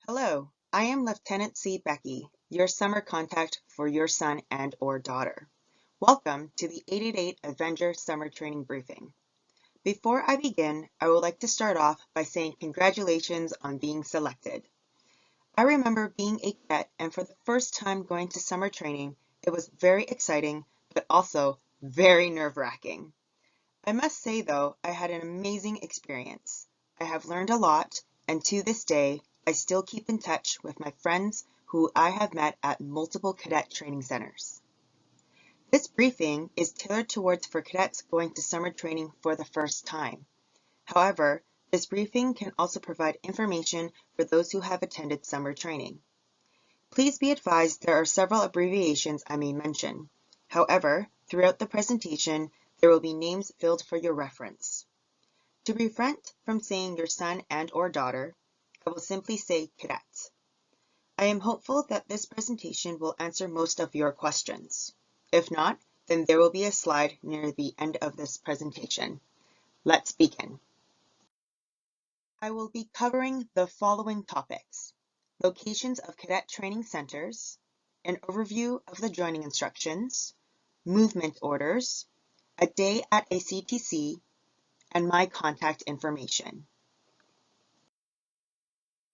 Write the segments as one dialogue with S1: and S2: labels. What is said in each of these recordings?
S1: Hello, I am Lieutenant C. Becky, your summer contact for your son and/or daughter. Welcome to the 888 Avenger Summer Training Briefing. Before I begin, I would like to start off by saying congratulations on being selected. I remember being a cadet, and for the first time going to summer training, it was very exciting, but also very nerve-wracking. I must say though, I had an amazing experience. I have learned a lot, and to this day, I still keep in touch with my friends who I have met at multiple cadet training centers. This briefing is tailored towards for cadets going to summer training for the first time. However, this briefing can also provide information for those who have attended summer training. Please be advised there are several abbreviations I may mention. However, throughout the presentation, there will be names filled for your reference. To prevent from saying your son and/or daughter, I will simply say cadet. I am hopeful that this presentation will answer most of your questions. If not, then there will be a slide near the end of this presentation. Let's begin. I will be covering the following topics: locations of cadet training centers, an overview of the joining instructions, movement orders, a day at a CTC, and my contact information.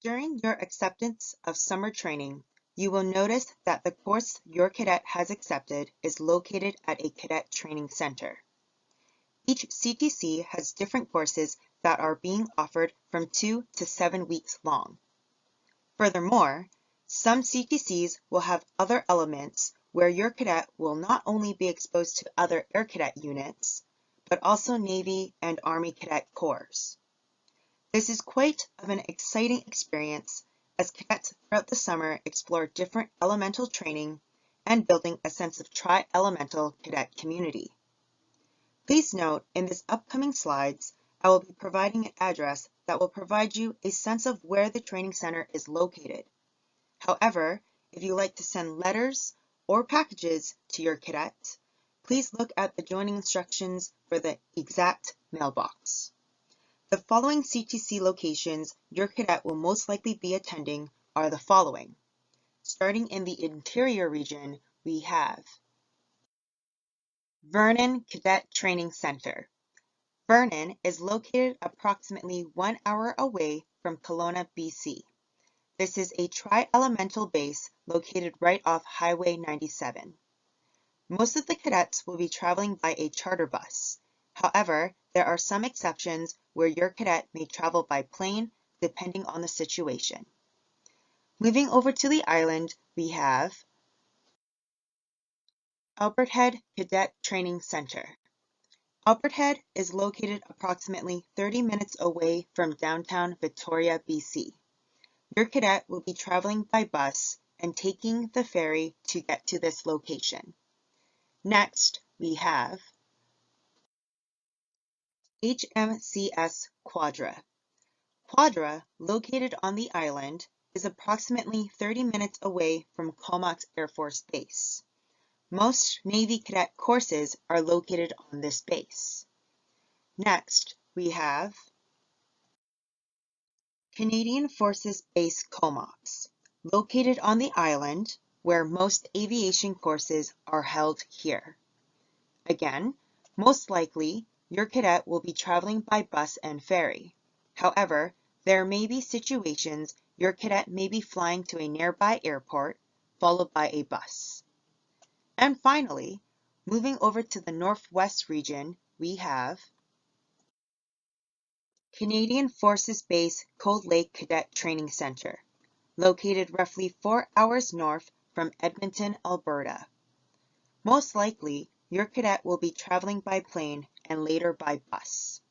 S1: During your acceptance of summer training, you will notice that the course your cadet has accepted is located at a cadet training center. Each CTC has different courses that are being offered from 2 to 7 weeks long. Furthermore, some CTCs will have other elements where your cadet will not only be exposed to other Air Cadet units, but also Navy and Army Cadet Corps. This is quite of an exciting experience as cadets throughout the summer explore different elemental training and building a sense of tri-elemental cadet community. Please note, in this upcoming slides, I will be providing an address that will provide you a sense of where the training center is located. However, if you like to send letters or packages to your cadet, please look at the joining instructions for the exact mailbox. The following CTC locations your cadet will most likely be attending are the following. Starting in the interior region, we have Vernon Cadet Training Center. Vernon is located approximately 1 hour away from Kelowna, BC. This is a tri-elemental base located right off Highway 97. Most of the cadets will be traveling by a charter bus. However, there are some exceptions where your cadet may travel by plane depending on the situation. Moving over to the island, we have Albert Head Cadet Training Center. Albert Head is located approximately 30 minutes away from downtown Victoria, BC. Your cadet will be traveling by bus and taking the ferry to get to this location. Next, we have HMCS Quadra. Quadra, located on the island, is approximately 30 minutes away from Comox Air Force Base. Most Navy cadet courses are located on this base. Next, we have Canadian Forces Base Comox, located on the island, where most aviation courses are held here. Again, most likely, your cadet will be traveling by bus and ferry. However, there may be situations your cadet may be flying to a nearby airport, followed by a bus. And finally, moving over to the Northwest region, we have Canadian Forces Base Cold Lake Cadet Training Center, located roughly 4 hours north from Edmonton, Alberta. Most likely, your cadet will be traveling by plane and later by bus.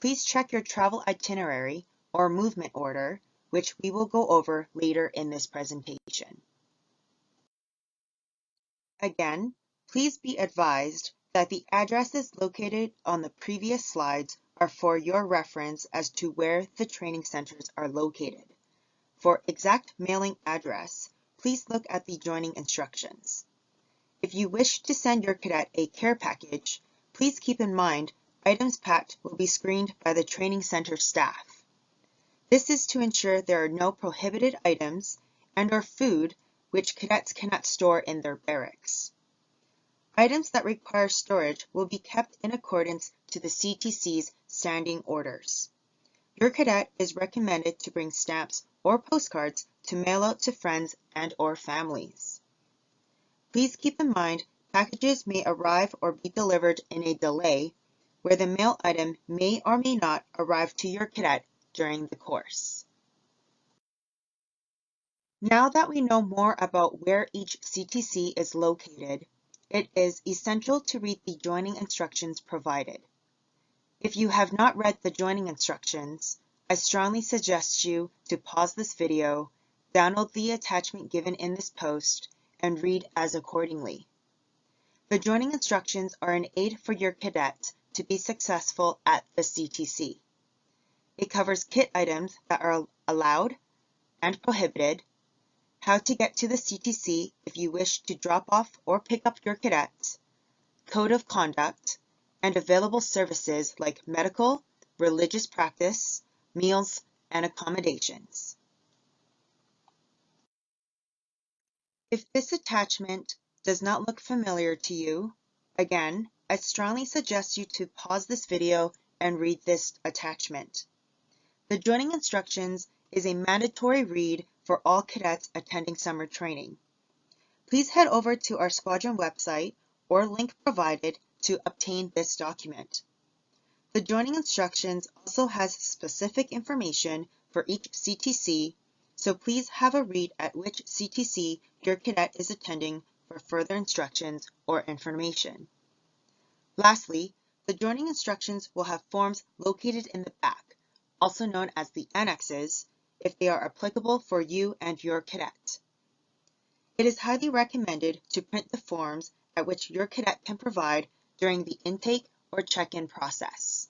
S1: Please check your travel itinerary or movement order, which we will go over later in this presentation. Again, please be advised that the addresses located on the previous slides are for your reference as to where the training centers are located. For exact mailing address, please look at the joining instructions. If you wish to send your cadet a care package, please keep in mind items packed will be screened by the training center staff. This is to ensure there are no prohibited items and/or food which cadets cannot store in their barracks. Items that require storage will be kept in accordance to the CTC's standing orders. Your cadet is recommended to bring stamps or postcards to mail out to friends and/or families. Please keep in mind packages may arrive or be delivered in a delay where the mail item may or may not arrive to your cadet during the course. Now that we know more about where each CTC is located, it is essential to read the joining instructions provided. If you have not read the joining instructions, I strongly suggest you to pause this video, download the attachment given in this post, and read as accordingly. The joining instructions are an aid for your cadet to be successful at the CTC. It covers kit items that are allowed and prohibited, how to get to the CTC if you wish to drop off or pick up your cadet, code of conduct, and available services like medical, religious practice, meals, and accommodations. If this attachment does not look familiar to you, again, I strongly suggest you to pause this video and read this attachment. The joining instructions is a mandatory read for all cadets attending summer training. Please head over to our squadron website or link provided to obtain this document. The joining instructions also has specific information for each CTC, so please have a read at which CTC your cadet is attending for further instructions or information. Lastly, the joining instructions will have forms located in the back, also known as the annexes, if they are applicable for you and your cadet. It is highly recommended to print the forms at which your cadet can provide during the intake or check-in process.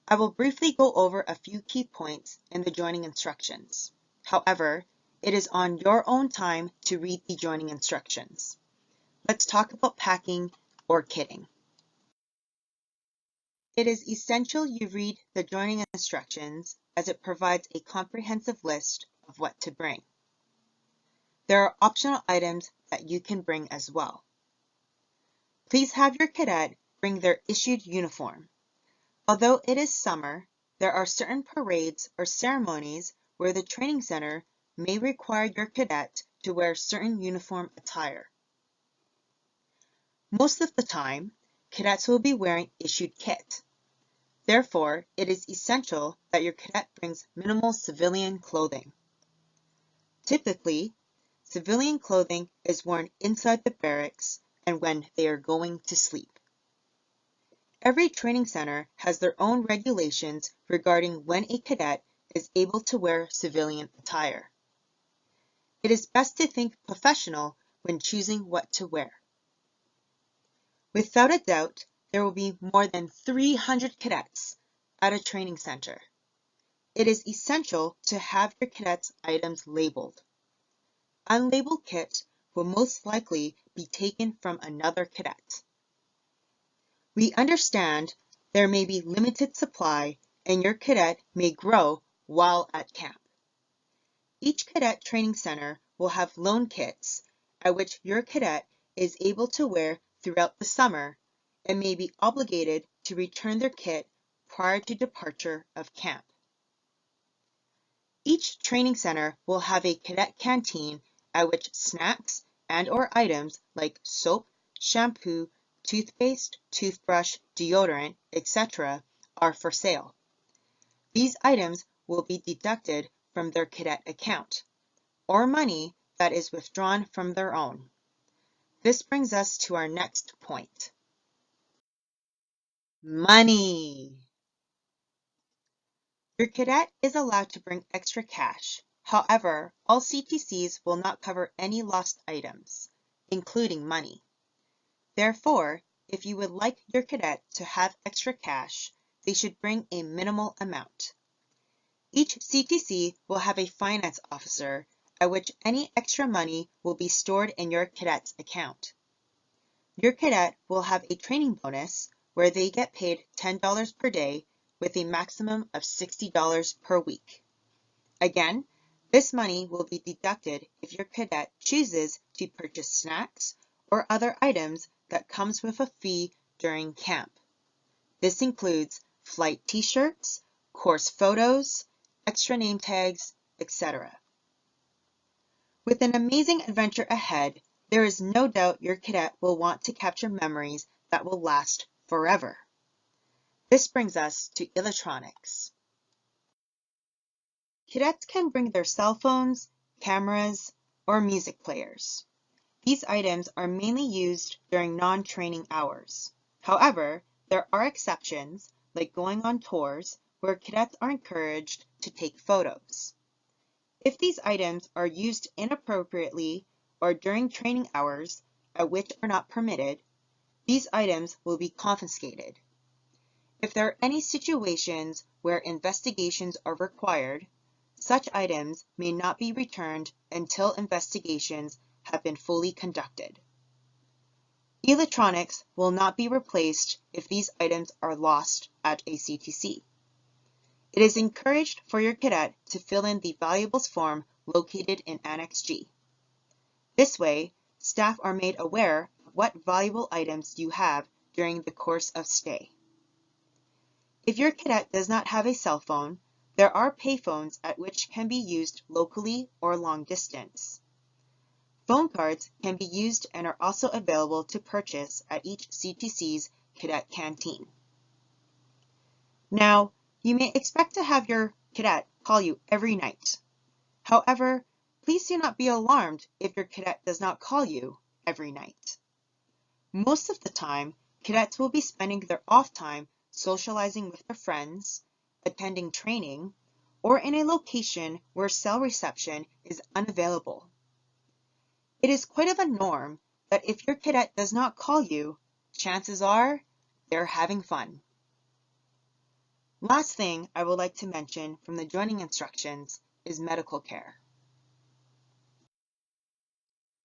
S1: I will briefly go over a few key points in the joining instructions. However, it is on your own time to read the joining instructions. Let's talk about packing or kitting. It is essential you read the joining instructions as it provides a comprehensive list of what to bring. There are optional items that you can bring as well. Please have your cadet bring their issued uniform. Although it is summer, there are certain parades or ceremonies where the training center may require your cadet to wear certain uniform attire. Most of the time, cadets will be wearing issued kit. Therefore, it is essential that your cadet brings minimal civilian clothing. Typically, civilian clothing is worn inside the barracks and when they are going to sleep. Every training center has their own regulations regarding when a cadet is able to wear civilian attire. It is best to think professional when choosing what to wear. Without a doubt, there will be more than 300 cadets at a training center. It is essential to have your cadets' items labeled. Unlabeled kit will most likely be taken from another cadet. We understand there may be limited supply and your cadet may grow while at camp. Each cadet training center will have loan kits at which your cadet is able to wear throughout the summer and may be obligated to return their kit prior to departure of camp. Each training center will have a cadet canteen at which snacks and/or items like soap, shampoo, toothpaste, toothbrush, deodorant, etc. are for sale. These items will be deducted from their cadet account, or money that is withdrawn from their own. This brings us to our next point. Money. Your cadet is allowed to bring extra cash. However, all CTCs will not cover any lost items, including money. Therefore, if you would like your cadet to have extra cash, they should bring a minimal amount. Each CTC will have a finance officer at which any extra money will be stored in your cadet's account. Your cadet will have a training bonus where they get paid $10 per day with a maximum of $60 per week. Again, this money will be deducted if your cadet chooses to purchase snacks or other items that comes with a fee during camp. This includes flight t-shirts, course photos, extra name tags, etc. With an amazing adventure ahead, there is no doubt your cadet will want to capture memories that will last forever. This brings us to electronics. Cadets can bring their cell phones, cameras, or music players. These items are mainly used during non-training hours. However, there are exceptions, like going on tours, where cadets are encouraged to take photos. If these items are used inappropriately or during training hours, at which are not permitted, these items will be confiscated. If there are any situations where investigations are required, such items may not be returned until investigations have been fully conducted. Electronics will not be replaced if these items are lost at a CTC. It is encouraged for your cadet to fill in the valuables form located in Annex G. This way, staff are made aware of what valuable items you have during the course of stay. If your cadet does not have a cell phone, there are payphones at which can be used locally or long distance. Phone cards can be used and are also available to purchase at each CTC's cadet canteen. Now, you may expect to have your cadet call you every night. However, please do not be alarmed if your cadet does not call you every night. Most of the time, cadets will be spending their off time socializing with their friends, attending training, or in a location where cell reception is unavailable. It is quite of a norm that if your cadet does not call you, chances are they're having fun. Last thing I would like to mention from the joining instructions is medical care.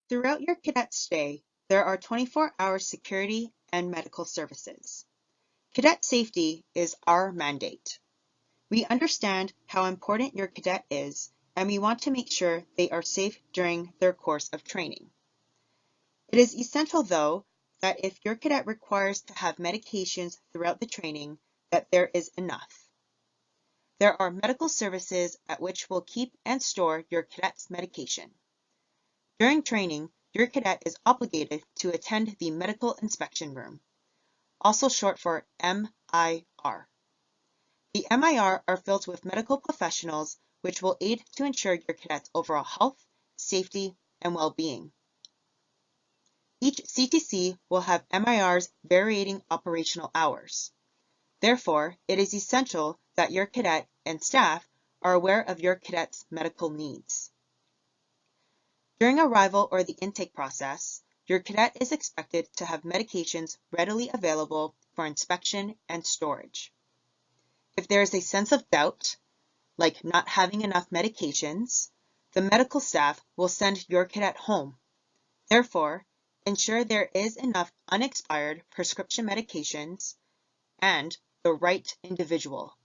S1: Throughout your cadet stay, there are 24-hour security and medical services. Cadet safety is our mandate. We understand how important your cadet is, and we want to make sure they are safe during their course of training. It is essential, though, that if your cadet requires to have medications throughout the training, that there is enough. There are medical services at which will keep and store your cadet's medication. During training, your cadet is obligated to attend the medical inspection room, also short for MIR. The MIR are filled with medical professionals which will aid to ensure your cadet's overall health, safety, and well-being. Each CTC will have MIR's varying operational hours. Therefore, it is essential that your cadet and staff are aware of your cadet's medical needs. During arrival or the intake process, your cadet is expected to have medications readily available for inspection and storage. If there is a sense of doubt, like not having enough medications, the medical staff will send your cadet home. Therefore, ensure there is enough unexpired prescription medications and the right individual.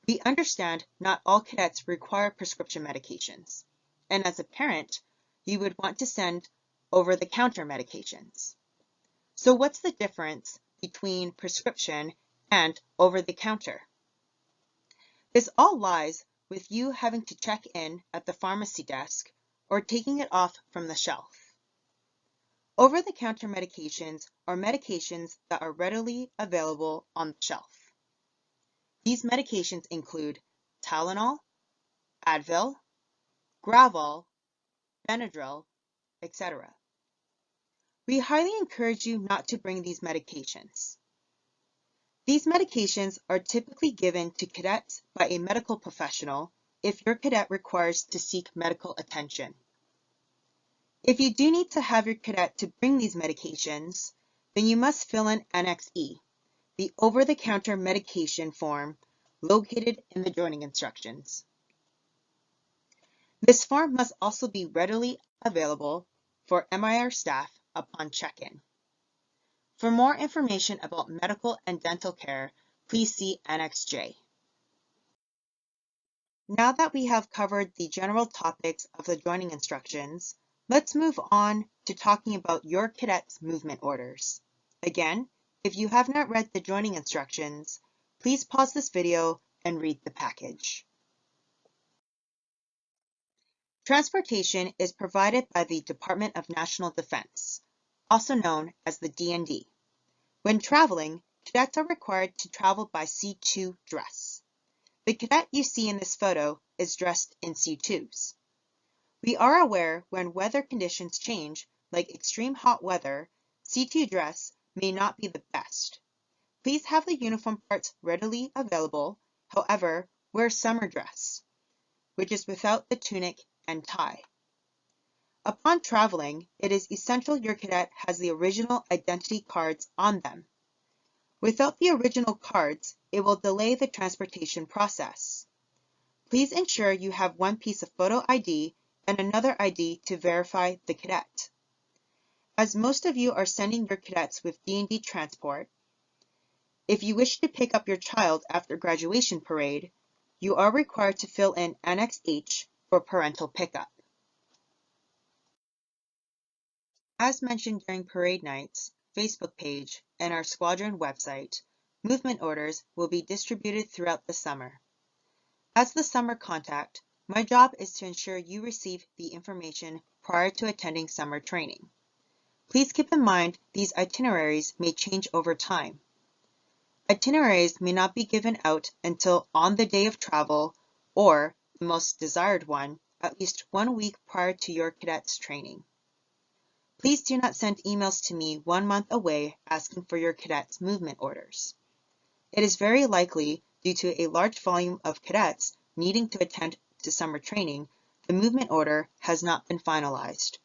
S1: We understand not all cadets require prescription medications, and as a parent, you would want to send over-the-counter medications. So what's the difference between prescription and over-the-counter? This all lies with you having to check in at the pharmacy desk or taking it off from the shelf. Over-the-counter medications are medications that are readily available on the shelf. These medications include Tylenol, Advil, Gravol, Benadryl, etc. We highly encourage you not to bring these medications. These medications are typically given to cadets by a medical professional if your cadet requires to seek medical attention. If you do need to have your cadet to bring these medications, then you must fill in Annex E, the over-the-counter medication form located in the joining instructions. This form must also be readily available for MIR staff upon check-in. For more information about medical and dental care, please see Annex J. Now that we have covered the general topics of the joining instructions, let's move on to talking about your cadet's movement orders. Again, if you have not read the joining instructions, please pause this video and read the package. Transportation is provided by the Department of National Defense, also known as the D&D. When traveling, cadets are required to travel by C2 dress. The cadet you see in this photo is dressed in C2s. We are aware when weather conditions change, like extreme hot weather, C2 dress may not be the best. Please have the uniform parts readily available. However, wear summer dress, which is without the tunic and tie. Upon traveling, it is essential your cadet has the original identity cards on them. Without the original cards, it will delay the transportation process. Please ensure you have one piece of photo ID and another ID to verify the cadet. As most of you are sending your cadets with D&D transport, if you wish to pick up your child after graduation parade, you are required to fill in Annex H for parental pickup. As mentioned during parade nights, Facebook page, and our squadron website, movement orders will be distributed throughout the summer. As the summer contact, my job is to ensure you receive the information prior to attending summer training. Please keep in mind these itineraries may change over time. Itineraries may not be given out until on the day of travel, or, the most desired one, at least 1 week prior to your cadet's training. Please do not send emails to me 1 month away asking for your cadet's movement orders. It is very likely, due to a large volume of cadets needing to attend to summer training, the movement order has not been finalized.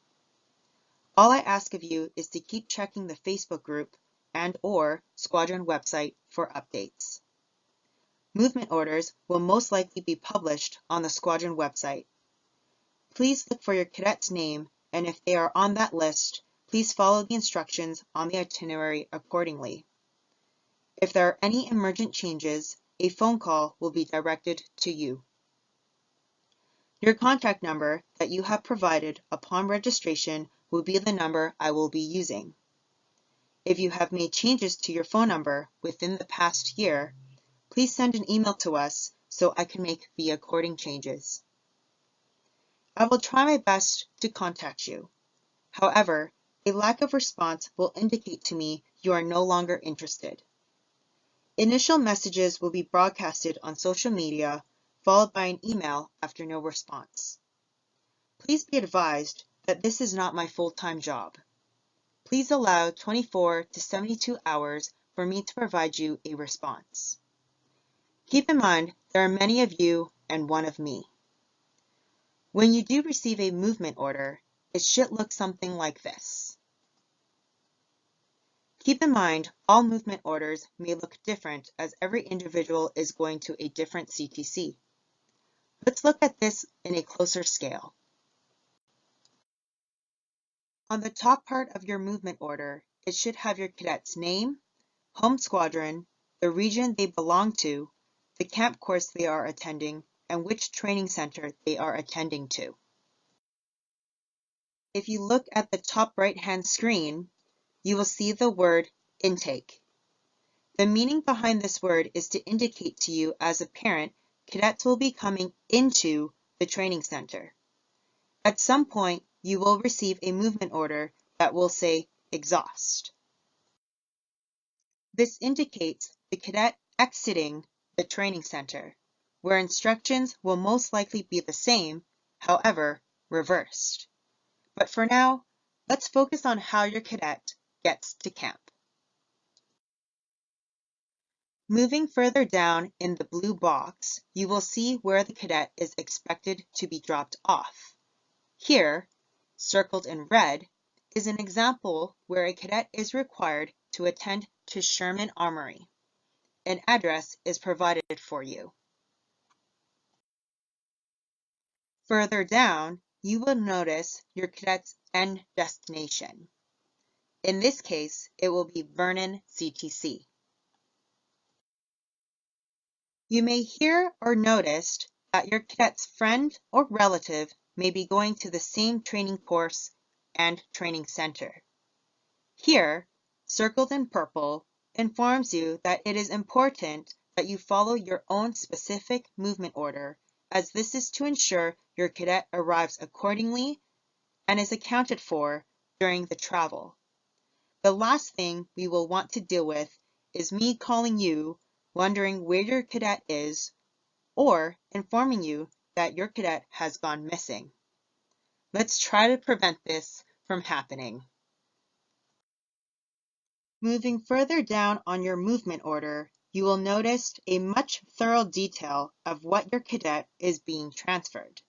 S1: All I ask of you is to keep checking the Facebook group and/or squadron website for updates. Movement orders will most likely be published on the squadron website. Please look for your cadet's name, and if they are on that list, please follow the instructions on the itinerary accordingly. If there are any emergent changes, a phone call will be directed to you. Your contact number that you have provided upon registration will be the number I will be using. If you have made changes to your phone number within the past year, please send an email to us so I can make the according changes. I will try my best to contact you. However, a lack of response will indicate to me you are no longer interested. Initial messages will be broadcasted on social media, followed by an email after no response. Please be advised that this is not my full-time job. Please allow 24 to 72 hours for me to provide you a response. Keep in mind, there are many of you and one of me. When you do receive a movement order, it should look something like this. Keep in mind, all movement orders may look different as every individual is going to a different CTC. Let's look at this in a closer scale. On the top part of your movement order, it should have your cadet's name, home squadron, the region they belong to, the camp course they are attending, and which training center they are attending to. If you look at the top right-hand screen, you will see the word intake. The meaning behind this word is to indicate to you as a parent, cadets will be coming into the training center. At some point, you will receive a movement order that will say exhaust. This indicates the cadet exiting the training center, where instructions will most likely be the same, however, reversed. But for now, let's focus on how your cadet gets to camp. Moving further down in the blue box, you will see where the cadet is expected to be dropped off. Here, circled in red, is an example where a cadet is required to attend to Sherman Armory. An address is provided for you. Further down, you will notice your cadet's end destination. In this case, it will be Vernon CTC. You may hear or notice that your cadet's friend or relative may be going to the same training course and training center. Here, circled in purple, informs you that it is important that you follow your own specific movement order, as this is to ensure your cadet arrives accordingly and is accounted for during the travel. The last thing we will want to deal with is me calling you, wondering where your cadet is, or informing you that your cadet has gone missing. Let's try to prevent this from happening. Moving further down on your movement order, you will notice a much thorough detail of what your cadet is being transferred.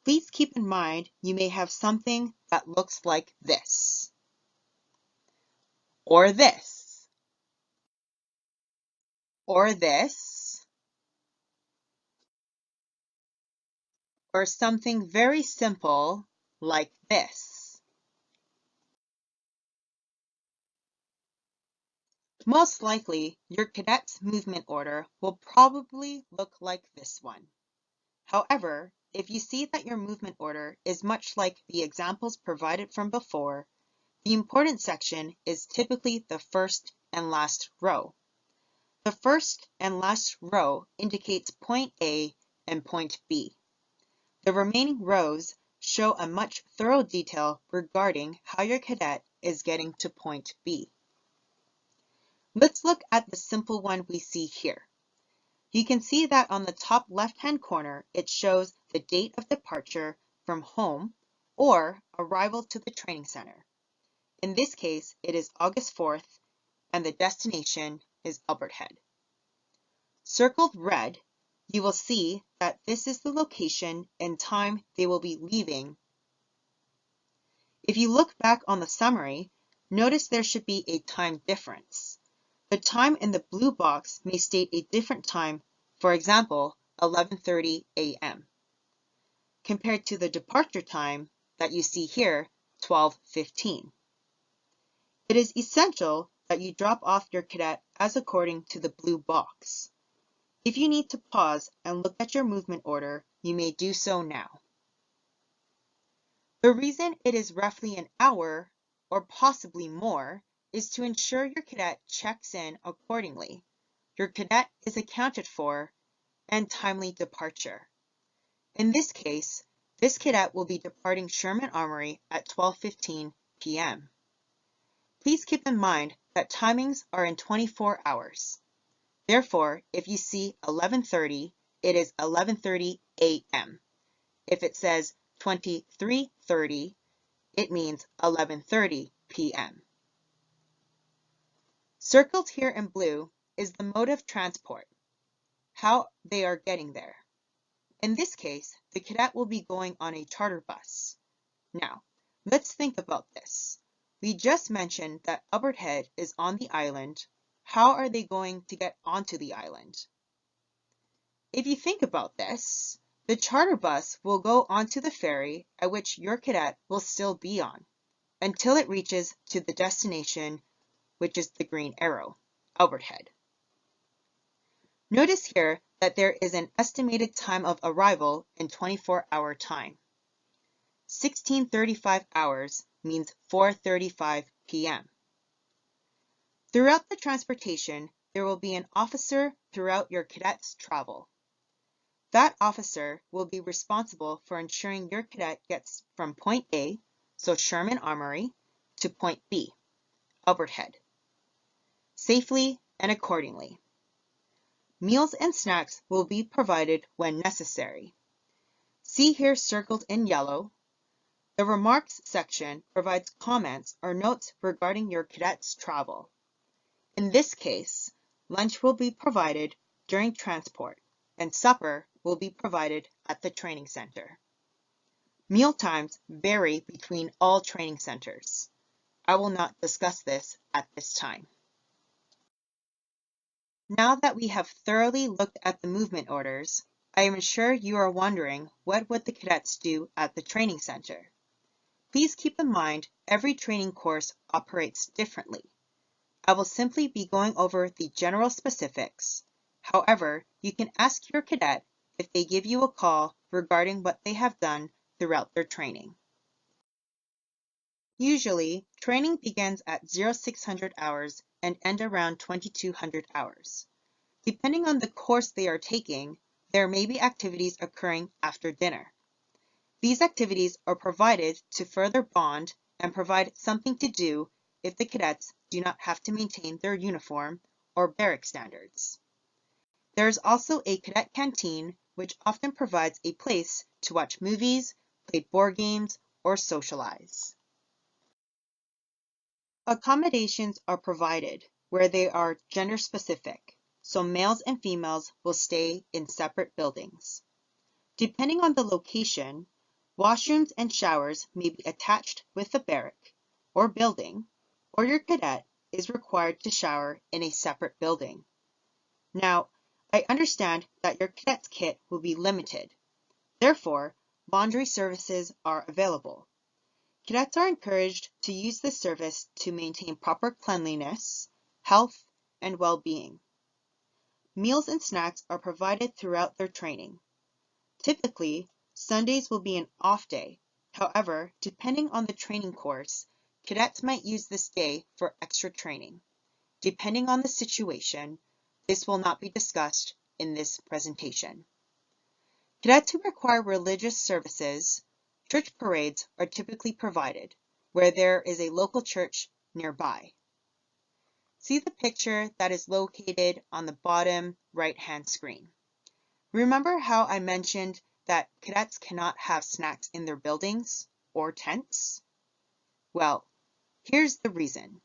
S1: Please keep in mind you may have something that looks like this, or this, or this, or something very simple like this. Most likely, your cadet's movement order will probably look like this one. However, if you see that your movement order is much like the examples provided from before, the important section is typically the first and last row. The first and last row indicates point A and point B. The remaining rows show a much thorough detail regarding how your cadet is getting to point B. Let's look at the simple one we see here. You can see that on the top left-hand corner, it shows the date of departure from home or arrival to the training center. In this case, it is August 4th, and the destination is Albert Head. Circled red, you will see that this is the location and time they will be leaving. If you look back on the summary, notice there should be a time difference. The time in the blue box may state a different time, for example, 11:30 a.m., compared to the departure time that you see here, 12:15. It is essential that you drop off your cadet as according to the blue box. If you need to pause and look at your movement order, you may do so now. The reason it is roughly an hour, or possibly more, is to ensure your cadet checks in accordingly, your cadet is accounted for, and timely departure. In this case, this cadet will be departing Sherman Armory at 12:15 p.m. Please keep in mind that timings are in 24 hours. Therefore, if you see 11:30, it is 11:30 a.m. If it says 23:30, it means 11:30 p.m. Circled here in blue is the mode of transport, how they are getting there. In this case, the cadet will be going on a charter bus. Now, let's think about this. We just mentioned that Albert Head is on the island. How are they going to get onto the island? If you think about this, the charter bus will go onto the ferry at which your cadet will still be on until it reaches to the destination, which is the green arrow, Albert Head. Notice here that there is an estimated time of arrival in 24-hour time. 1635 hours means 4:35 p.m. Throughout the transportation, there will be an officer throughout your cadet's travel. That officer will be responsible for ensuring your cadet gets from point A, so Sherman Armory, to point B, Albert Head, safely and accordingly. Meals and snacks will be provided when necessary. See here circled in yellow. The remarks section provides comments or notes regarding your cadet's travel. In this case, lunch will be provided during transport, and supper will be provided at the training center. Meal times vary between all training centers. I will not discuss this at this time. Now that we have thoroughly looked at the movement orders, I am sure you are wondering what would the cadets do at the training center. Please keep in mind every training course operates differently. I will simply be going over the general specifics. However, you can ask your cadet if they give you a call regarding what they have done throughout their training. Usually, training begins at 0600 hours and ends around 2200 hours. Depending on the course they are taking, there may be activities occurring after dinner. These activities are provided to further bond and provide something to do if the cadets do not have to maintain their uniform or barrack standards. There is also a cadet canteen, which often provides a place to watch movies, play board games, or socialize. Accommodations are provided where they are gender specific, so males and females will stay in separate buildings. Depending on the location, washrooms and showers may be attached with the barrack or building, or your cadet is required to shower in a separate building. Now, I understand that your cadet's kit will be limited. Therefore, laundry services are available. Cadets are encouraged to use this service to maintain proper cleanliness, health, and well-being. Meals and snacks are provided throughout their training. Typically, Sundays will be an off day. However, depending on the training course, cadets might use this day for extra training. Depending on the situation, this will not be discussed in this presentation. Cadets who require religious services, church parades are typically provided, where there is a local church nearby. See the picture that is located on the bottom right-hand screen. Remember how I mentioned that cadets cannot have snacks in their buildings or tents? Well, here's the reason.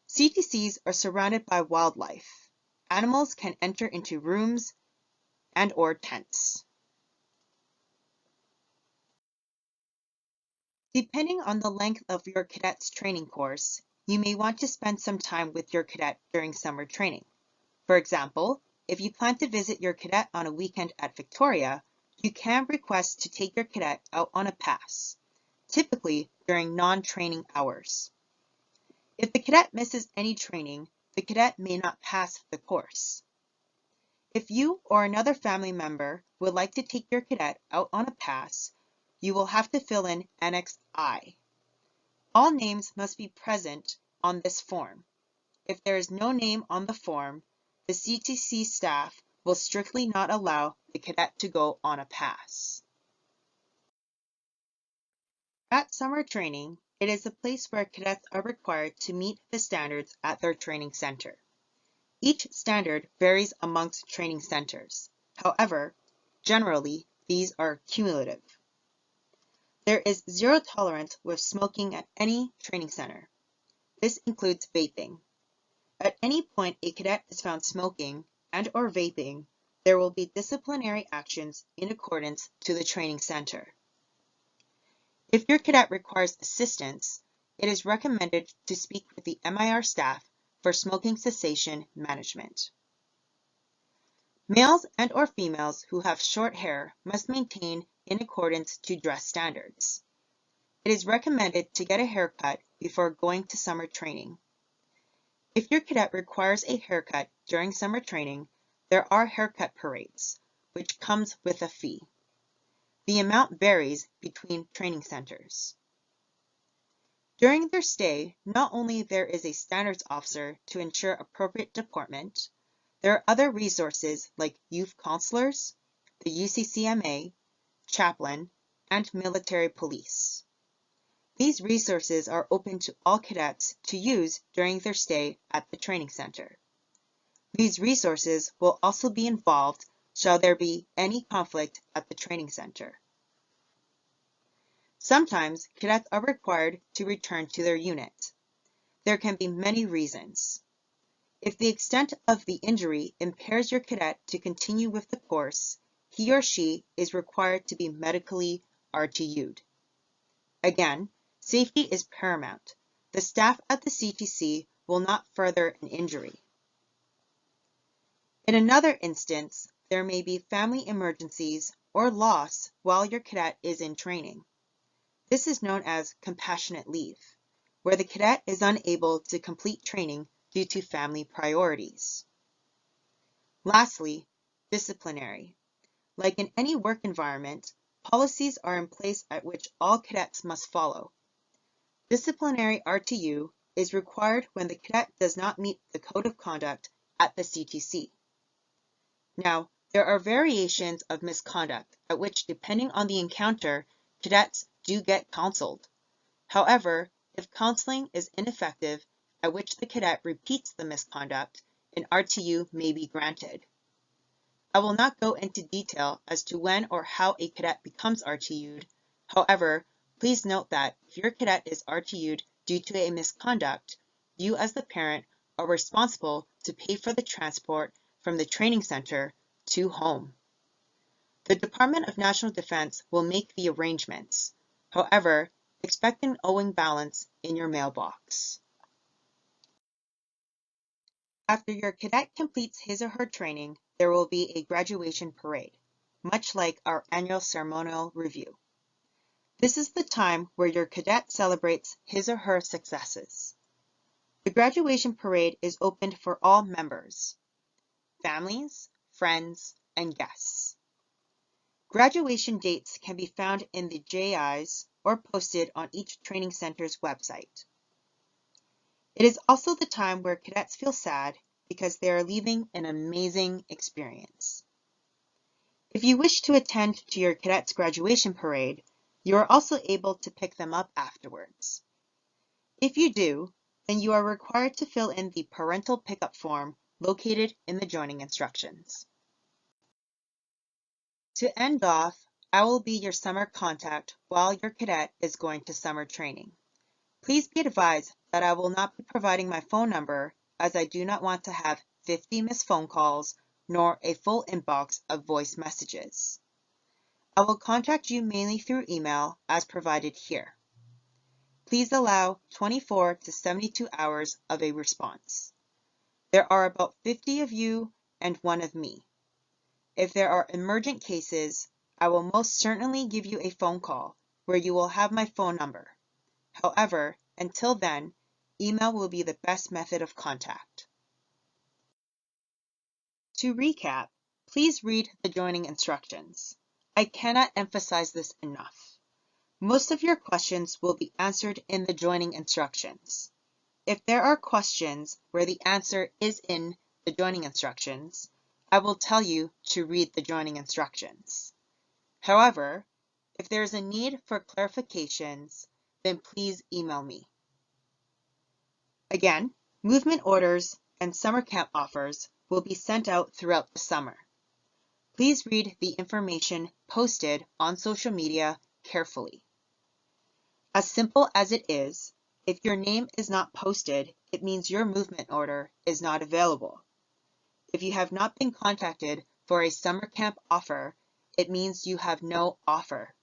S1: CTCs are surrounded by wildlife. Animals can enter into rooms and/or tents. Depending on the length of your cadet's training course, you may want to spend some time with your cadet during summer training. For example, if you plan to visit your cadet on a weekend at Victoria, you can request to take your cadet out on a pass, typically during non-training hours. If the cadet misses any training, the cadet may not pass the course. If you or another family member would like to take your cadet out on a pass, you will have to fill in Annex I. All names must be present on this form. If there is no name on the form, the CTC staff will strictly not allow the cadet to go on a pass. At summer training, it is a place where cadets are required to meet the standards at their training center. Each standard varies amongst training centers. However, generally, these are cumulative. There is zero tolerance with smoking at any training center. This includes vaping. At any point a cadet is found smoking and/or vaping, there will be disciplinary actions in accordance to the training center. If your cadet requires assistance, it is recommended to speak with the MIR staff for smoking cessation management. Males and/or females who have short hair must maintain in accordance to dress standards. It is recommended to get a haircut before going to summer training. If your cadet requires a haircut during summer training, there are haircut parades, which comes with a fee. The amount varies between training centers. During their stay, not only there is a standards officer to ensure appropriate deportment, there are other resources like youth counselors, the UCCMA, chaplain, and military police. These resources are open to all cadets to use during their stay at the training center. These resources will also be involved should there be any conflict at the training center. Sometimes cadets are required to return to their unit. There can be many reasons. If the extent of the injury impairs your cadet to continue with the course, he or she is required to be medically RTU'd. Again, safety is paramount. The staff at the CTC will not further an injury. In another instance, there may be family emergencies or loss while your cadet is in training. This is known as compassionate leave, where the cadet is unable to complete training due to family priorities. Lastly, disciplinary. Like in any work environment, policies are in place at which all cadets must follow. Disciplinary RTU is required when the cadet does not meet the code of conduct at the CTC. Now, there are variations of misconduct at which, depending on the encounter, cadets do get counseled. However, if counseling is ineffective, at which the cadet repeats the misconduct, an RTU may be granted. I will not go into detail as to when or how a cadet becomes RTU'd. However, please note that if your cadet is RTU'd due to a misconduct, you as the parent are responsible to pay for the transport from the training center to home. The Department of National Defense will make the arrangements. However, expect an owing balance in your mailbox. After your cadet completes his or her training, there will be a graduation parade, much like our annual ceremonial review. This is the time where your cadet celebrates his or her successes. The graduation parade is open for all members, families, friends, and guests. Graduation dates can be found in the JIs or posted on each training center's website. It is also the time where cadets feel sad because they are leaving an amazing experience. If you wish to attend to your cadets' graduation parade, you are also able to pick them up afterwards. If you do, then you are required to fill in the parental pickup form located in the joining instructions. To end off, I will be your summer contact while your cadet is going to summer training. Please be advised that I will not be providing my phone number as I do not want to have 50 missed phone calls nor a full inbox of voice messages. I will contact you mainly through email as provided here. Please allow 24 to 72 hours of a response. There are about 50 of you and 1 of me. If there are emergent cases, I will most certainly give you a phone call where you will have my phone number. However, until then, email will be the best method of contact. To recap, please read the joining instructions. I cannot emphasize this enough. Most of your questions will be answered in the joining instructions. If there are questions where the answer is in the joining instructions, I will tell you to read the joining instructions. However, if there is a need for clarifications, then please email me. Again, movement orders and summer camp offers will be sent out throughout the summer. Please read the information posted on social media carefully. As simple as it is, if your name is not posted, it means your movement order is not available. If you have not been contacted for a summer camp offer, it means you have no offer.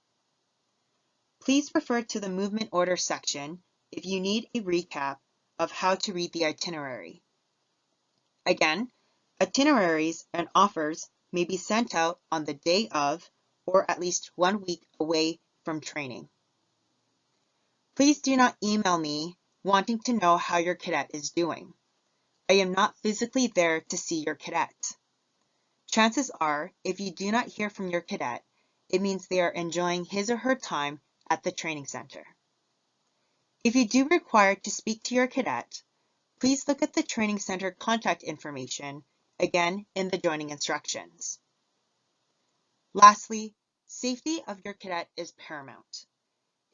S1: Please refer to the movement order section if you need a recap of how to read the itinerary. Again, itineraries and offers may be sent out on the day of or at least 1 week away from training. Please do not email me wanting to know how your cadet is doing. I am not physically there to see your cadet. Chances are, if you do not hear from your cadet, it means they are enjoying his or her time at the training center. If you do require to speak to your cadet, please look at the training center contact information, again in the joining instructions. Lastly, safety of your cadet is paramount.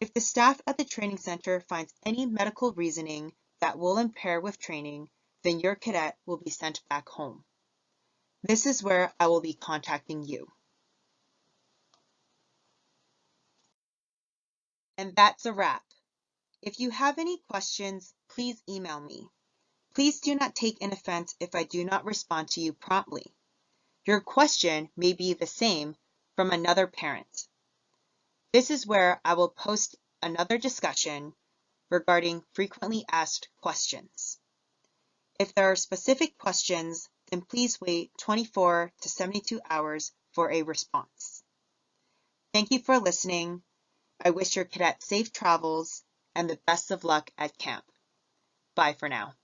S1: If the staff at the training center finds any medical reasoning that will impair with training, then your cadet will be sent back home. This is where I will be contacting you. And that's a wrap. If you have any questions, please email me. Please do not take an offense if I do not respond to you promptly. Your question may be the same from another parent. This is where I will post another discussion regarding frequently asked questions. If there are specific questions, then please wait 24 to 72 hours for a response. Thank you for listening. I wish your cadet safe travels and the best of luck at camp. Bye for now.